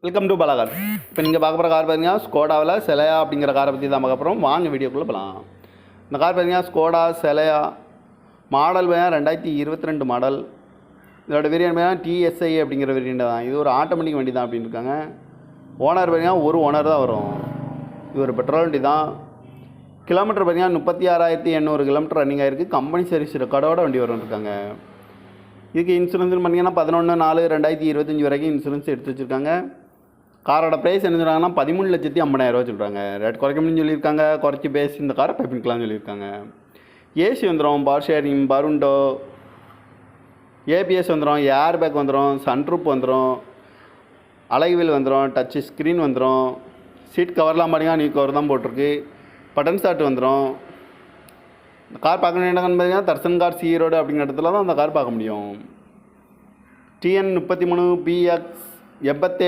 Welcome to Bala car. இப்போ நீங்கள் பார்க்க போகிற கார் பார்த்தீங்கன்னா ஸ்கோடாவில் செலையா அப்படிங்கிற காரை பற்றி தான் பார்க்க போகிறோம். வாங்க வீடியோக்குள்ளே போகலாம். இந்த கார் பார்த்தீங்கன்னா ஸ்கோடா செலையா மாடல் பார்த்தீங்கன்னா 2022 மாடல். இதோட வேரியன்ட் பார்த்தீங்கன்னா டிஎஸ்ஐ அப்படிங்கிற வேரியன்ட் தான். இது ஒரு ஆட்டோமேட்டிக் வண்டி தான் அப்படின்னு இருக்காங்க. ஓனர் பார்த்தீங்கன்னா ஒரு ஓனர் தான் வரும். இது ஒரு பெட்ரோல் வண்டி தான். கிலோமீட்டர் பார்த்தீங்கன்னா 36,800 கிலோமீட்டர் ரன்னிங் ஆகிருக்கு. கம்பெனி சர்வீஸ் ரெக்கார்டோட வண்டி வரும் இருக்காங்க. இதுக்கு இன்சூரன்ஸ்னு பார்த்தீங்கன்னா 11/4/2025 வரைக்கும் இன்சூரன்ஸ் எடுத்து வச்சுருக்காங்க. காரோட ப்ரைஸ் என்ன சொல்கிறாங்கன்னா 13,50,000 சொல்கிறாங்க. ரேட் குறைக்க முடியும்னு சொல்லியிருக்காங்க. குறைச்சி பேசி இந்த காரை பைப்பிக்கலாம்னு சொல்லியிருக்காங்க. ஏசி வந்துடும், பவர் ஷேரிங், பருண்டோ, ஏபிஎஸ் வந்துடும், ஏர் பேக் வந்துடும், சன்ரூப் வந்துடும், அலைவில் வந்துடும், டச்சு ஸ்க்ரீன் வந்துடும். சீட் கவர்லாம் பார்த்தீங்கன்னா நியூ கவர் தான் போட்டிருக்கு. பட்டன் ஸ்டார்ட் வந்துடும். இந்த கார் பார்க்க வேண்டிய இடம்னு பார்த்தீங்கன்னா தர்சன் கார்ஸ் ஈரோடு அப்படிங்கிற இடத்துல தான் அந்த கார் பார்க்க முடியும். TN 33 BX 87